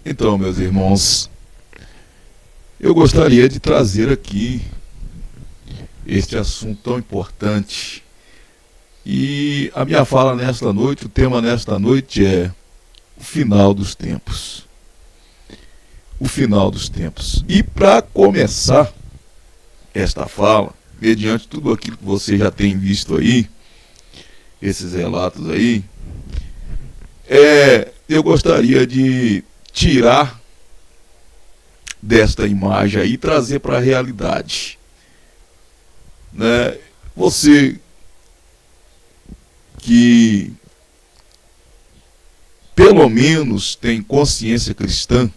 Então, meus irmãos, eu gostaria de trazer aqui este assunto tão importante. E a minha fala nesta noite, o tema nesta noite é o final dos tempos. O final dos tempos. E para começar esta fala, mediante tudo aquilo que você já tem visto aí, esses relatos aí, eu gostaria de tirar desta imagem aí e trazer para a realidade, né? Você que pelo menos tem consciência cristã,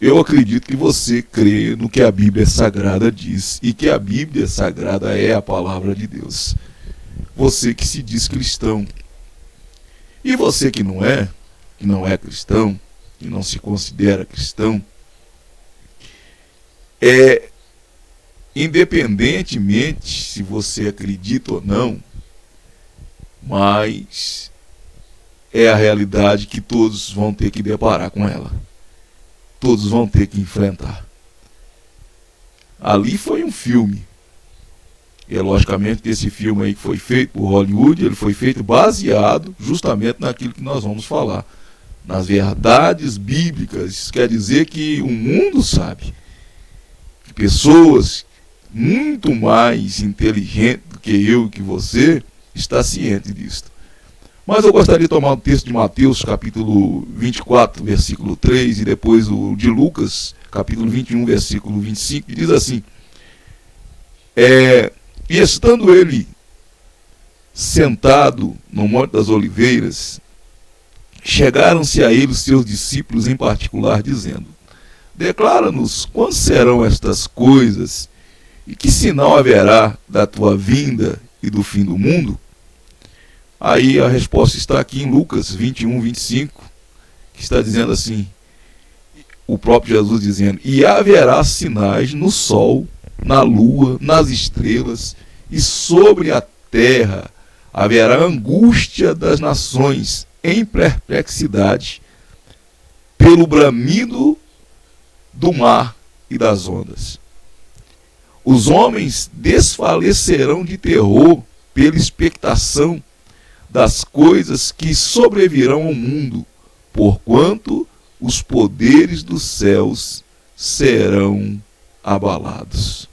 eu acredito que você crê no que a Bíblia Sagrada diz, e que a Bíblia Sagrada é a palavra de Deus. Você que se diz cristão. E você que não é cristão, que não se considera cristão, independentemente se você acredita ou não, mas é a realidade que todos vão ter que deparar com ela. Todos vão ter que enfrentar. Ali foi um filme. E é logicamente que esse filme aí que foi feito por Hollywood, ele foi feito baseado justamente naquilo que nós vamos falar, nas verdades bíblicas. Isso quer dizer que o mundo sabe, que pessoas muito mais inteligentes do que eu e que você está ciente disso. Mas eu gostaria de tomar o texto de Mateus, capítulo 24, versículo 3, e depois o de Lucas, capítulo 21, versículo 25, que diz assim: E estando ele sentado no Monte das Oliveiras, chegaram-se a ele os seus discípulos em particular, dizendo: Declara-nos quando serão estas coisas, e que sinal haverá da tua vinda e do fim do mundo? Aí a resposta está aqui em Lucas 21, 25, que está dizendo assim, o próprio Jesus dizendo: E haverá sinais no sol, na lua, nas estrelas, e sobre a terra haverá angústia das nações em perplexidade, pelo bramido do mar e das ondas. Os homens desfalecerão de terror pela expectação das coisas que sobrevirão ao mundo, porquanto os poderes dos céus serão abalados.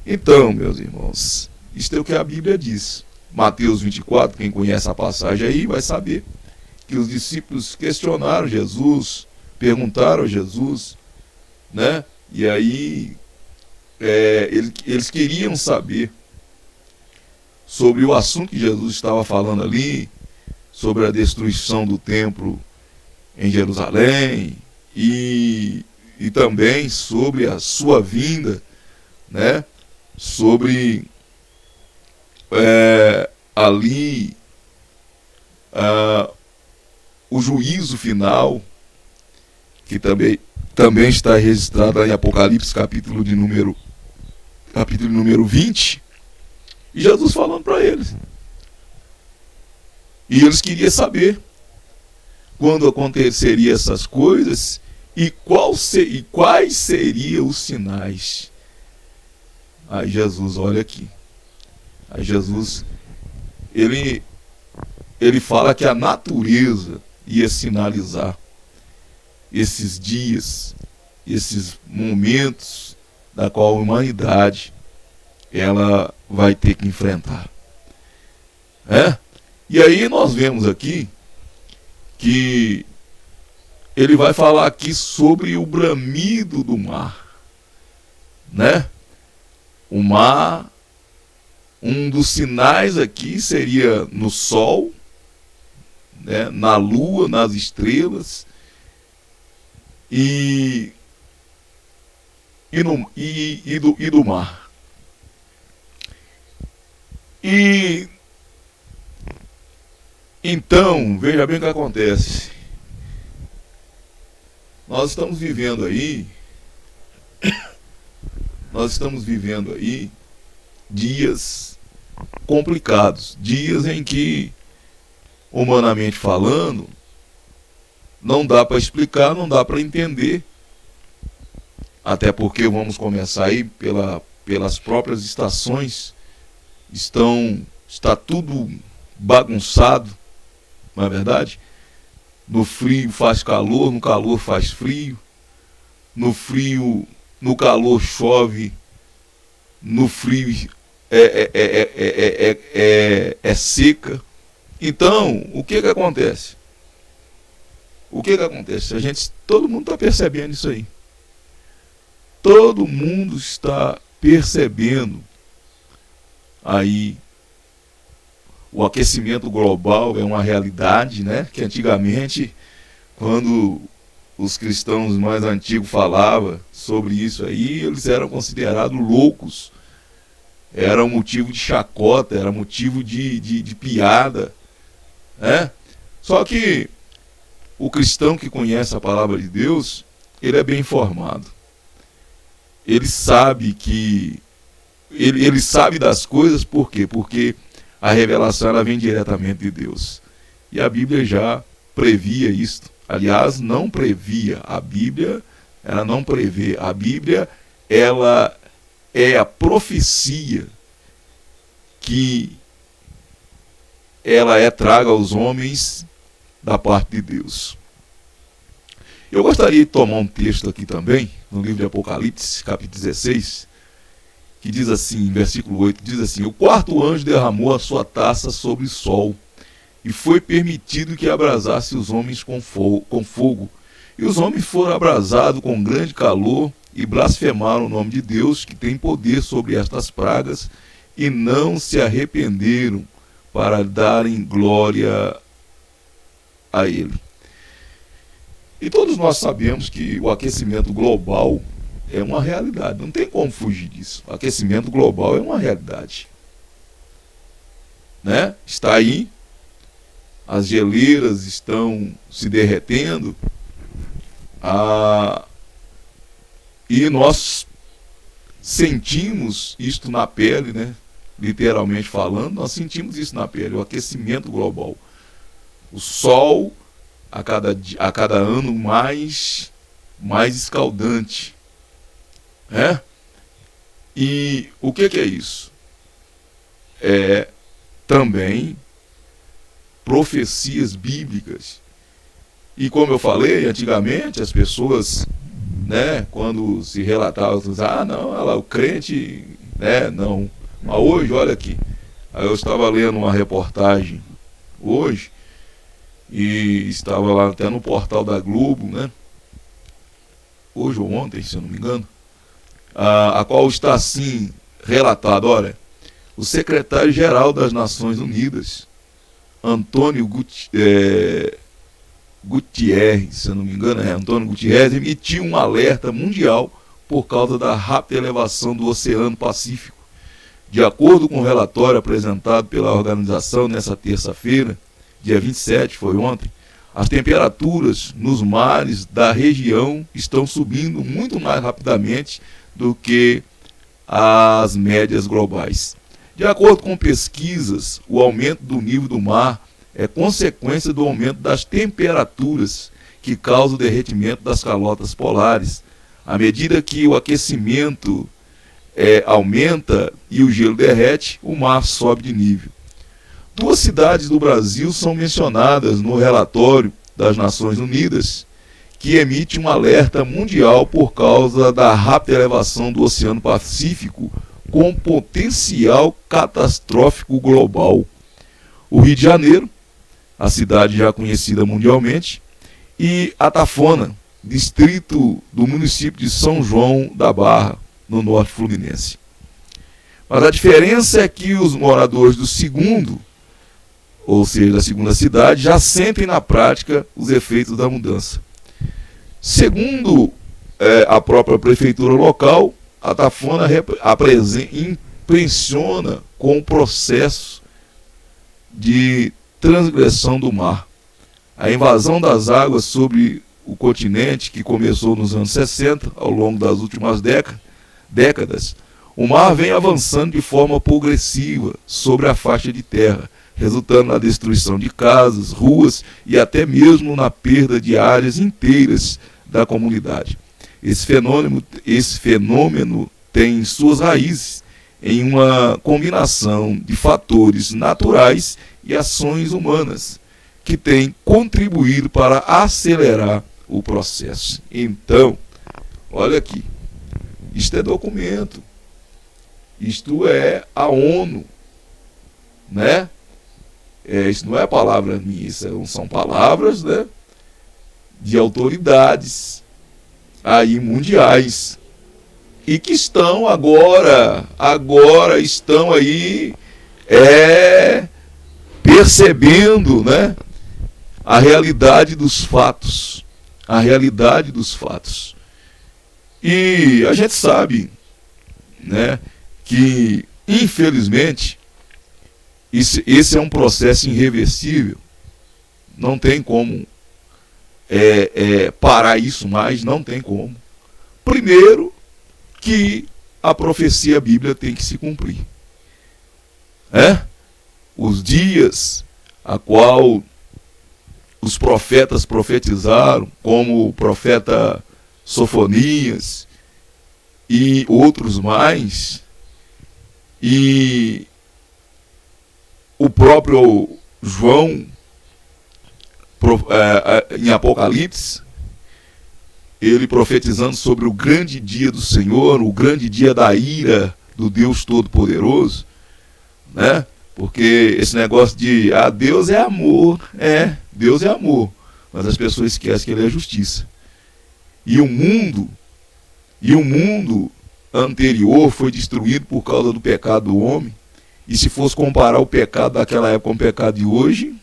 Então, meus irmãos, isto é o que a Bíblia diz. Mateus 24, quem conhece a passagem aí vai saber que os discípulos questionaram Jesus, perguntaram a Jesus, né? E aí eles queriam saber sobre o assunto que Jesus estava falando ali, sobre a destruição do templo em Jerusalém e também sobre a sua vinda, né? Sobre ali o juízo final, que também está registrado em Apocalipse, capítulo número 20, e Jesus falando para eles. E eles queriam saber quando aconteceria essas coisas e quais seriam os sinais. Aí Jesus, olha aqui. Aí Jesus, ele fala que a natureza ia sinalizar esses dias, esses momentos da qual a humanidade ela vai ter que enfrentar. E aí nós vemos aqui que ele vai falar aqui sobre o bramido do mar, né? O mar, um dos sinais aqui seria no sol, né? Na lua, nas estrelas e do mar. E então, veja bem o que acontece. Nós estamos vivendo aí dias complicados, dias em que, humanamente falando, não dá para explicar, não dá para entender, até porque vamos começar aí pelas próprias estações, está tudo bagunçado, não é verdade? No frio faz calor, no calor faz frio, no calor chove, no frio é seca. Então, o que acontece? Todo mundo está percebendo isso aí. Todo mundo está percebendo aí o aquecimento global é uma realidade, né? Que antigamente, quando os cristãos mais antigos falavam sobre isso aí, eles eram considerados loucos. Era um motivo de chacota, era motivo de piada, né? Só que o cristão que conhece a palavra de Deus, ele é bem informado. Ele sabe que ele sabe das coisas, por quê? Porque a revelação ela vem diretamente de Deus. E a Bíblia já previa isto. Aliás, não previa. A Bíblia, ela não prevê. A Bíblia, ela é a profecia que ela traga aos homens da parte de Deus. Eu gostaria de tomar um texto aqui também, no livro de Apocalipse, capítulo 16, que diz assim, versículo 8, diz assim: o quarto anjo derramou a sua taça sobre o sol, e foi permitido que abrasasse os homens com fogo. E os homens foram abrasados com grande calor, e blasfemaram o nome de Deus, que tem poder sobre estas pragas, e não se arrependeram para darem glória a Ele. E todos nós sabemos que o aquecimento global é uma realidade, não tem como fugir disso. O aquecimento global é uma realidade, né? Está aí, as geleiras estão se derretendo, e nós sentimos isto na pele, né? Literalmente falando, nós sentimos isso na pele, o aquecimento global. O sol, a cada ano mais escaldante, né? E o que é isso? É também profecias bíblicas. E como eu falei, antigamente as pessoas, né, quando se relatavam, não, o crente, né, não. Mas hoje, olha aqui, eu estava lendo uma reportagem hoje, e estava lá até no portal da Globo, né, hoje ou ontem, se eu não me engano, a qual está assim relatado: olha, o secretário-geral das Nações Unidas, Antônio Guterres, se eu não me engano, Antônio Guterres, emitiu um alerta mundial por causa da rápida elevação do Oceano Pacífico. De acordo com o relatório apresentado pela organização nessa terça-feira, dia 27, foi ontem, as temperaturas nos mares da região estão subindo muito mais rapidamente do que as médias globais. De acordo com pesquisas, o aumento do nível do mar é consequência do aumento das temperaturas que causa o derretimento das calotas polares. À medida que o aquecimento aumenta e o gelo derrete, o mar sobe de nível. 2 cidades do Brasil são mencionadas no relatório das Nações Unidas, que emite um alerta mundial por causa da rápida elevação do Oceano Pacífico, com potencial catastrófico global. O Rio de Janeiro, a cidade já conhecida mundialmente, e Atafona, distrito do município de São João da Barra, no norte fluminense. Mas a diferença é que os moradores do segundo, ou seja, da segunda cidade, já sentem na prática os efeitos da mudança. Segundo a própria prefeitura local, Atafona impressiona com o processo de transgressão do mar. A invasão das águas sobre o continente, que começou nos anos 60, ao longo das últimas décadas, o mar vem avançando de forma progressiva sobre a faixa de terra, resultando na destruição de casas, ruas e até mesmo na perda de áreas inteiras da comunidade. Esse fenômeno tem suas raízes em uma combinação de fatores naturais e ações humanas que têm contribuído para acelerar o processo. Então, olha aqui, isto é documento, isto é a ONU, né? Isso não é palavra minha, isso são palavras, né, de autoridades aí mundiais e que estão agora estão aí percebendo, né, a realidade dos fatos, E a gente sabe, né, que infelizmente esse é um processo irreversível, não tem como parar isso mais, não tem como. Primeiro, que a profecia bíblica tem que se cumprir. Os dias a qual os profetas profetizaram, como o profeta Sofonias e outros mais, e o próprio João, em Apocalipse, ele profetizando sobre o grande dia do Senhor, o grande dia da ira do Deus Todo-Poderoso, né? Porque esse negócio de Deus é amor, Deus é amor, mas as pessoas esquecem que Ele é justiça. E o mundo anterior foi destruído por causa do pecado do homem. E se fosse comparar o pecado daquela época com o pecado de hoje,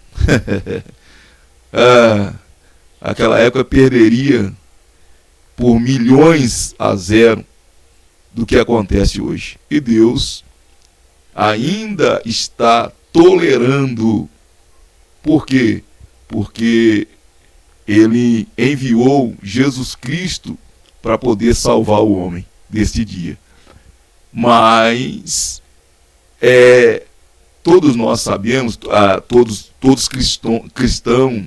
aquela época perderia por 1.000.000 do que acontece hoje. E Deus ainda está tolerando. Por quê? Porque Ele enviou Jesus Cristo para poder salvar o homem deste dia. Mas todos nós sabemos, todos cristãos,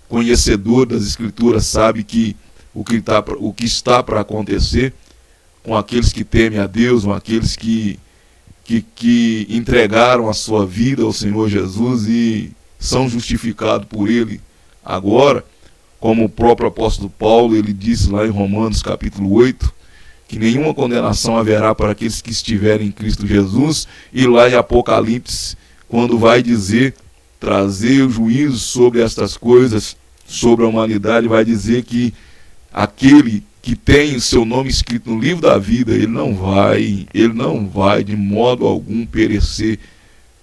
conhecedor das Escrituras, sabe que o que está para acontecer com aqueles que temem a Deus, com aqueles que entregaram a sua vida ao Senhor Jesus e são justificados por Ele agora, como o próprio apóstolo Paulo, ele disse lá em Romanos capítulo 8, que nenhuma condenação haverá para aqueles que estiverem em Cristo Jesus, e lá em Apocalipse, quando vai dizer, trazer o juízo sobre estas coisas, sobre a humanidade, vai dizer que aquele que tem o seu nome escrito no livro da vida, ele não vai de modo algum perecer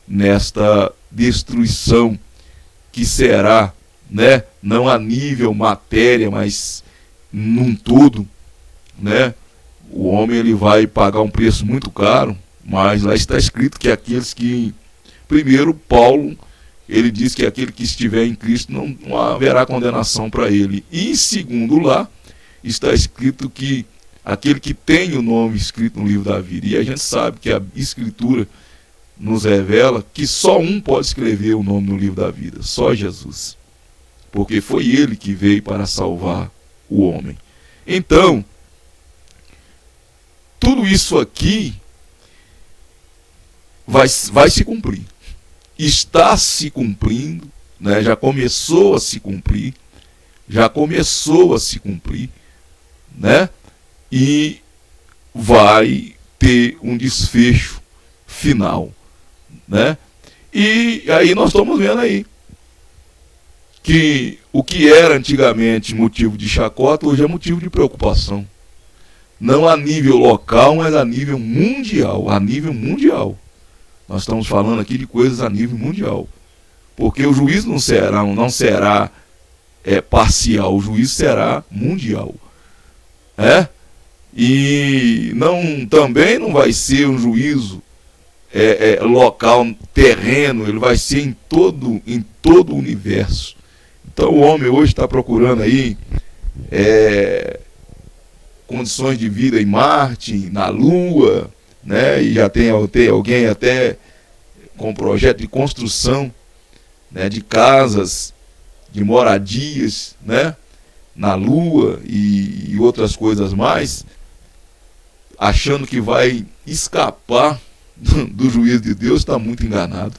nesta destruição que será, né, não a nível matéria, mas num todo, né? O homem ele vai pagar um preço muito caro, mas lá está escrito que aqueles que, primeiro Paulo, ele diz que aquele que estiver em Cristo não haverá condenação para ele. E segundo lá, está escrito que aquele que tem o nome escrito no livro da vida. E a gente sabe que a Escritura nos revela que só um pode escrever o nome no livro da vida, só Jesus. Porque foi Ele que veio para salvar o homem. Então, tudo isso aqui vai se cumprir. Está se cumprindo, né? Já começou a se cumprir, né? E vai ter um desfecho final, né? E aí nós estamos vendo aí que o que era antigamente motivo de chacota, hoje é motivo de preocupação. Não a nível local, mas a nível mundial. Nós estamos falando aqui de coisas a nível mundial. Porque o juízo não será parcial, o juízo será mundial. E também não vai ser um juízo local, terreno, ele vai ser em todo o universo. Então o homem hoje está procurando aí condições de vida em Marte, na Lua, né? E já tem alguém até com projeto de construção, né, de casas, de moradias, né, na Lua e outras coisas mais, achando que vai escapar do juízo de Deus, está muito enganado.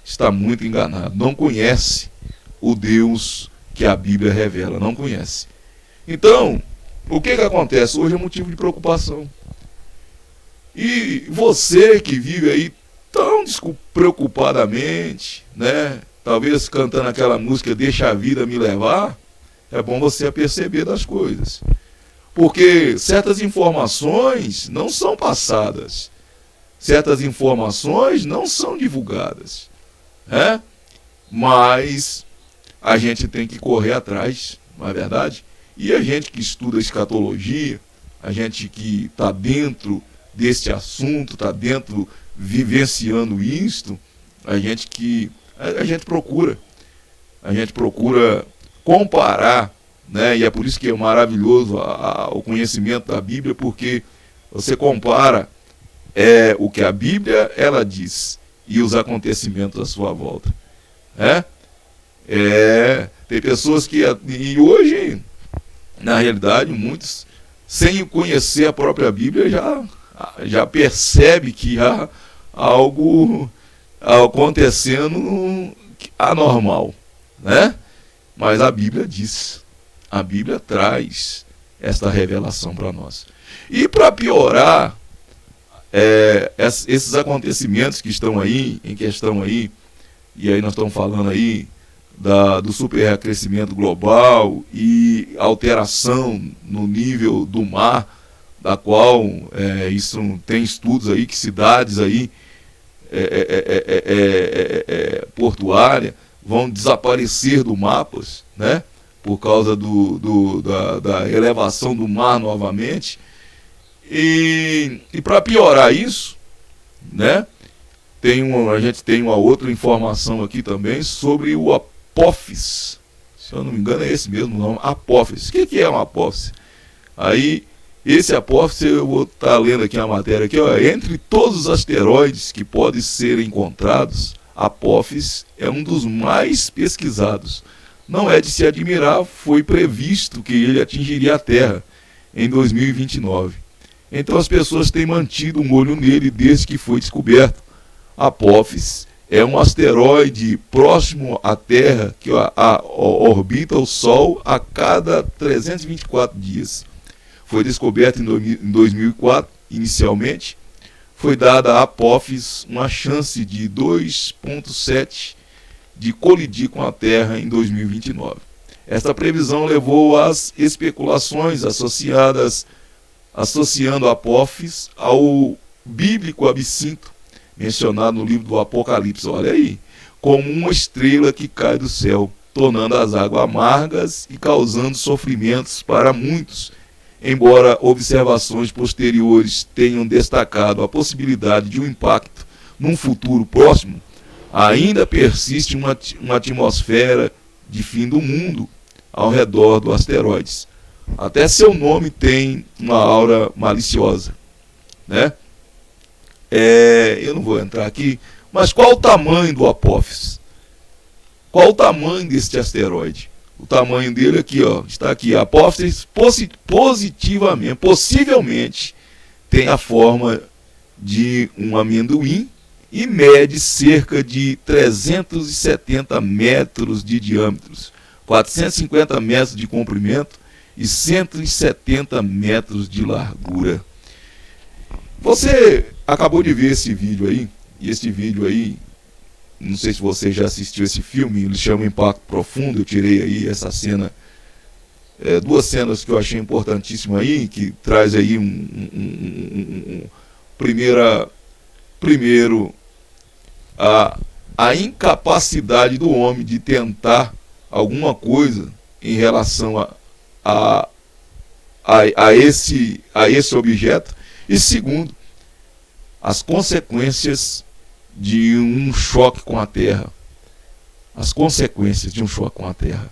Está muito enganado. Não conhece o Deus que a Bíblia revela. Não conhece. Então, o que acontece? Hoje é motivo de preocupação. E você que vive aí tão despreocupadamente, né? Talvez cantando aquela música Deixa a Vida Me Levar, é bom você perceber das coisas. Porque certas informações não são passadas. Certas informações não são divulgadas. Mas a gente tem que correr atrás, não é verdade? E a gente que estuda escatologia, a gente que está dentro deste assunto, está dentro, vivenciando isto, a gente procura comparar, né? E é por isso que é maravilhoso o conhecimento da Bíblia, porque você compara o que a Bíblia ela diz e os acontecimentos à sua volta. Tem pessoas que, e hoje, na realidade, muitos, sem conhecer a própria Bíblia, já percebe que há algo acontecendo anormal, né? Mas a Bíblia diz, a Bíblia traz esta revelação para nós. E para piorar, esses acontecimentos que estão aí, em questão aí, e aí nós estamos falando aí do supercrescimento global e alteração no nível do mar, da qual isso tem estudos aí que cidades aí portuárias vão desaparecer do mapas, né? Por causa da elevação do mar novamente. E para piorar isso, né? A gente tem uma outra informação aqui também sobre o Apófis. Se eu não me engano é esse mesmo nome, Apófis. O que é um Apófis? Aí, esse Apófis, eu vou estar lendo aqui a matéria aqui, ó, entre todos os asteroides que podem ser encontrados, Apófis é um dos mais pesquisados. Não é de se admirar, foi previsto que ele atingiria a Terra em 2029. Então as pessoas têm mantido um olho nele desde que foi descoberto. Apófis é um asteroide próximo à Terra que orbita o Sol a cada 324 dias. Foi descoberto em 2004, inicialmente. Foi dada a Apófis uma chance de 2,7 de colidir com a Terra em 2029. Esta previsão levou às especulações associando Apófis ao bíblico absinto, mencionado no livro do Apocalipse, olha aí, como uma estrela que cai do céu, tornando as águas amargas e causando sofrimentos para muitos, embora observações posteriores tenham destacado a possibilidade de um impacto num futuro próximo, ainda persiste uma atmosfera de fim do mundo ao redor do asteroide. Até seu nome tem uma aura maliciosa, né? Eu não vou entrar aqui, mas qual o tamanho do Apófis? Qual o tamanho deste asteroide? O tamanho dele aqui, ó, está aqui. Apófis possivelmente tem a forma de um amendoim e mede cerca de 370 metros de diâmetro, 450 metros de comprimento e 170 metros de largura. Você acabou de ver esse vídeo aí, e esse vídeo aí, não sei se você já assistiu esse filme, ele chama Impacto Profundo. Eu tirei aí essa cena, duas cenas que eu achei importantíssimas aí, que traz aí primeiro a incapacidade do homem de tentar alguma coisa em relação a esse objeto, e segundo, as consequências de um choque com a Terra. As consequências de um choque com a Terra.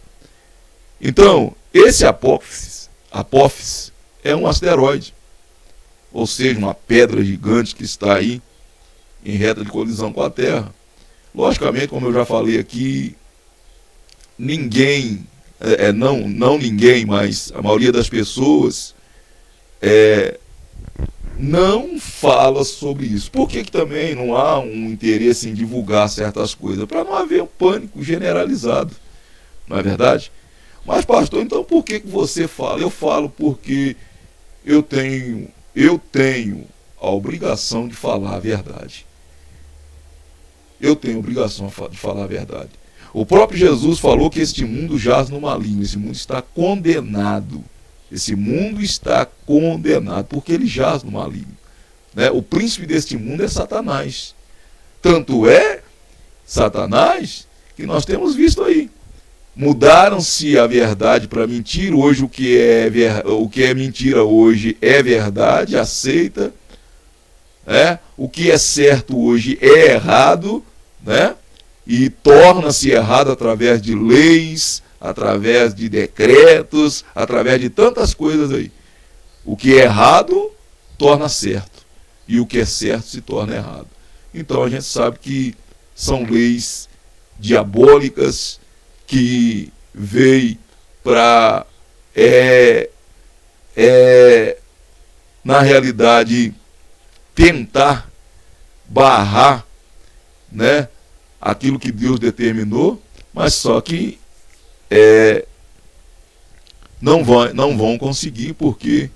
Então, esse Apófis é um asteroide, ou seja, uma pedra gigante que está aí em reta de colisão com a Terra. Logicamente, como eu já falei aqui, ninguém, não ninguém, mas a maioria das pessoas não fala sobre isso. Por que também não há um interesse em divulgar certas coisas? Para não haver um pânico generalizado, não é verdade? Mas, pastor, então por que você fala? Eu falo porque eu tenho a obrigação de falar a verdade. Eu tenho a obrigação de falar a verdade. O próprio Jesus falou que este mundo jaz no maligno, esse mundo está condenado. Esse mundo está condenado, porque ele jaz no maligno. Né? O príncipe deste mundo é Satanás. Tanto é Satanás que nós temos visto aí. Mudaram-se a verdade para mentira. Hoje o que é mentira hoje é verdade, aceita. O que é certo hoje é errado, né? E torna-se errado através de leis, através de decretos, através de tantas coisas aí. O que é errado torna certo, e o que é certo se torna errado. Então a gente sabe que são leis diabólicas que veio para, na realidade, tentar barrar, né, aquilo que Deus determinou, mas só que não vão conseguir, porque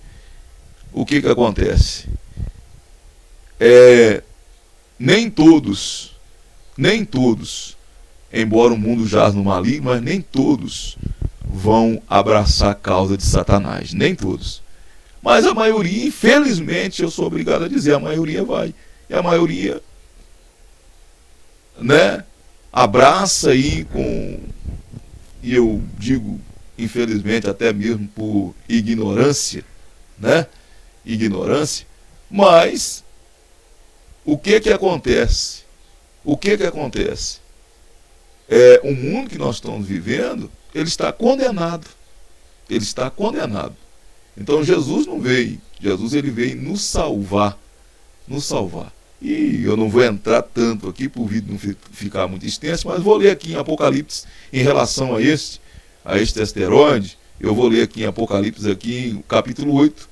o que acontece? Nem todos, embora o mundo jaz no maligno, mas nem todos vão abraçar a causa de Satanás, nem todos. Mas a maioria, infelizmente, eu sou obrigado a dizer, a maioria vai. E a maioria, né, abraça aí e eu digo, infelizmente, até mesmo por ignorância, né? Ignorância. Mas o que acontece? O que acontece? O mundo que nós estamos vivendo, ele está condenado. Ele está condenado. Então Jesus não veio. Jesus ele veio nos salvar. Nos salvar. E eu não vou entrar tanto aqui para o vídeo não ficar muito extenso, mas vou ler aqui em Apocalipse em relação a este asteroide. Eu vou ler aqui em Apocalipse, aqui em capítulo 8,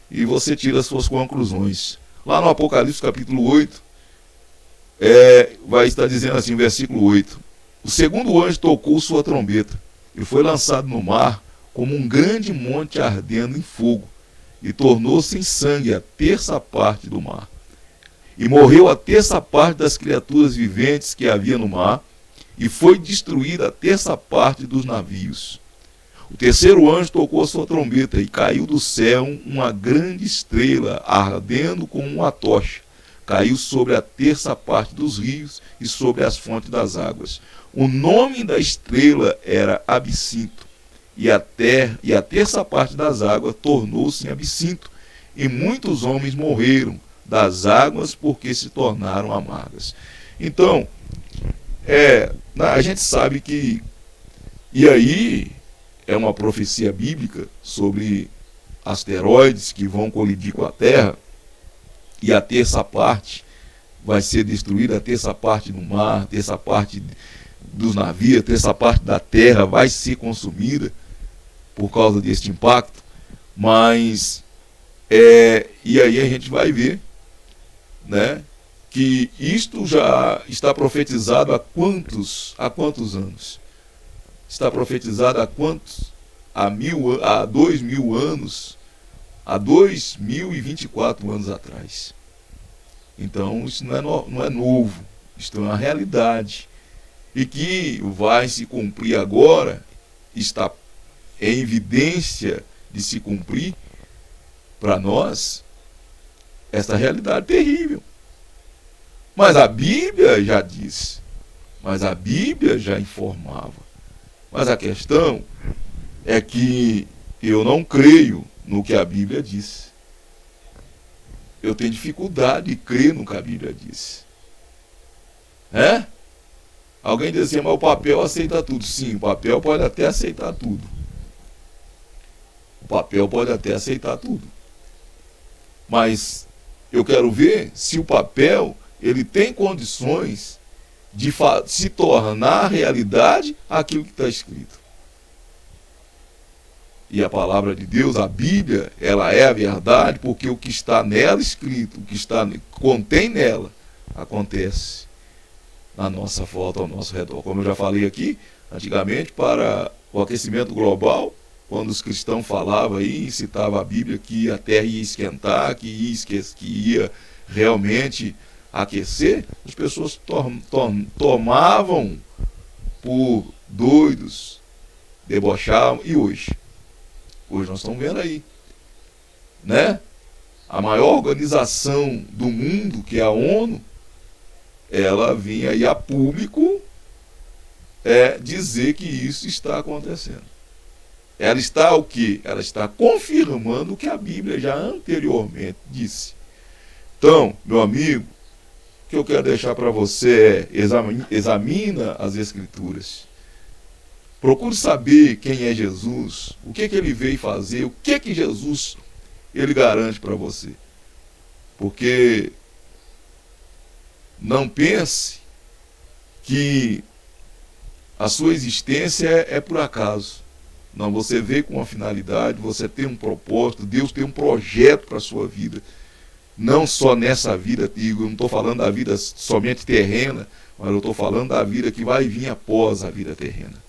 e você tira as suas conclusões. Lá no Apocalipse capítulo 8, vai estar dizendo assim, versículo 8: o segundo anjo tocou sua trombeta, e foi lançado no mar como um grande monte ardendo em fogo, e tornou-se em sangue a terça parte do mar. E morreu a terça parte das criaturas viventes que havia no mar, e foi destruída a terça parte dos navios. O terceiro anjo tocou a sua trombeta, e caiu do céu uma grande estrela, ardendo como uma tocha. Caiu sobre a terça parte dos rios e sobre as fontes das águas. O nome da estrela era Absinto, e a terça parte das águas tornou-se em absinto, e muitos homens morreram das águas porque se tornaram amargas. Então, a gente sabe que, e aí é uma profecia bíblica sobre asteroides que vão colidir com a Terra, e a terça parte vai ser destruída, a terça parte do mar, a terça parte dos navios, a terça parte da Terra vai ser consumida por causa deste impacto. Mas e aí a gente vai ver, né, que isto já está profetizado há quantos anos? Está profetizado há quantos? Há 2000 anos, há 2024 anos atrás. Então isso não é novo, isto é uma realidade, e que vai se cumprir agora, está em evidência de se cumprir para nós essa realidade terrível. Mas a Bíblia já disse, mas a Bíblia já informava. Mas a questão é que eu não creio no que a Bíblia disse. Eu tenho dificuldade de crer no que a Bíblia disse. Alguém diz assim, mas o papel aceita tudo. Sim, o papel pode até aceitar tudo. O papel pode até aceitar tudo. Mas eu quero ver se o papel ele tem condições de se tornar realidade aquilo que está escrito. E a palavra de Deus, a Bíblia, ela é a verdade, porque o que está nela escrito, o que contém nela, acontece na nossa volta, ao nosso redor. Como eu já falei aqui, antigamente, para o aquecimento global, quando os cristãos falavam aí, citavam a Bíblia que a terra ia esquentar, que ia realmente aquecer, as pessoas tomavam por doidos, debochavam. E hoje nós estamos vendo aí, né? A maior organização do mundo, que é a ONU, ela vinha aí a público dizer que isso está acontecendo. Ela está o quê? Ela está confirmando o que a Bíblia já anteriormente disse. Então, meu amigo, o que eu quero deixar para você é: examina as Escrituras. Procure saber quem é Jesus, o que ele veio fazer, o que Jesus ele garante para você. Porque não pense que a sua existência é por acaso. Não, você veio com uma finalidade, você tem um propósito, Deus tem um projeto para a sua vida. Não só nessa vida, eu não estou falando da vida somente terrena, mas eu estou falando da vida que vai vir após a vida terrena.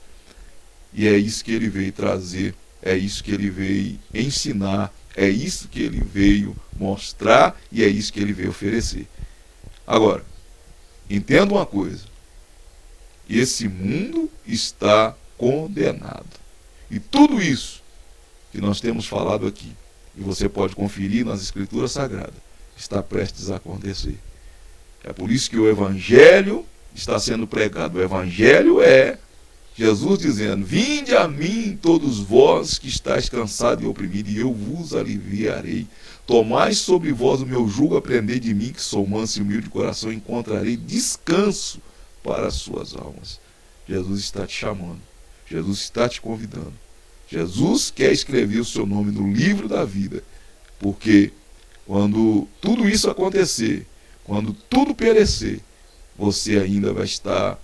E é isso que ele veio trazer, é isso que ele veio ensinar, é isso que ele veio mostrar e é isso que ele veio oferecer. Agora, entenda uma coisa: esse mundo está condenado. E tudo isso que nós temos falado aqui, e você pode conferir nas Escrituras Sagradas, está prestes a acontecer. É por isso que o Evangelho está sendo pregado. O Evangelho é Jesus dizendo: vinde a mim todos vós que estáis cansados e oprimidos, e eu vos aliviarei. Tomai sobre vós o meu jugo, aprendei de mim, que sou manso e humilde de coração, e encontrarei descanso para as suas almas. Jesus está te chamando, Jesus está te convidando. Jesus quer escrever o seu nome no livro da vida, porque quando tudo isso acontecer, quando tudo perecer, você ainda vai estar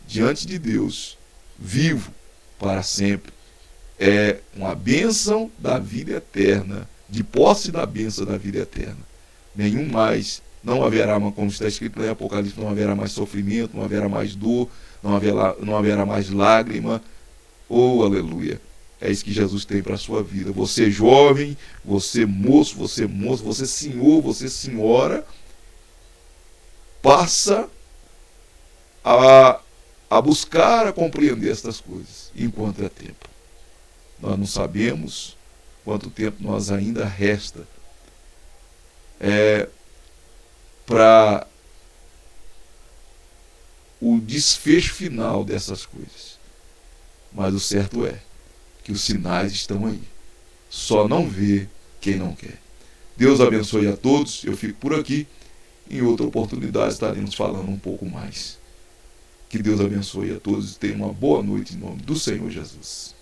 diante de Deus, vivo para sempre. É uma bênção da vida eterna, de posse da bênção da vida eterna. Nenhum mais, não haverá, como está escrito em Apocalipse, não haverá mais sofrimento, não haverá mais dor, não haverá mais lágrima. Oh, aleluia! É isso que Jesus tem para a sua vida. Você jovem, você moço, você senhor, você senhora, passa a buscar, a compreender estas coisas, enquanto é tempo. Nós não sabemos quanto tempo nós ainda resta para o desfecho final dessas coisas. Mas o certo é que os sinais estão aí. Só não vê quem não quer. Deus abençoe a todos. Eu fico por aqui. Em outra oportunidade estaremos falando um pouco mais. Que Deus abençoe a todos e tenha uma boa noite em nome do Senhor Jesus.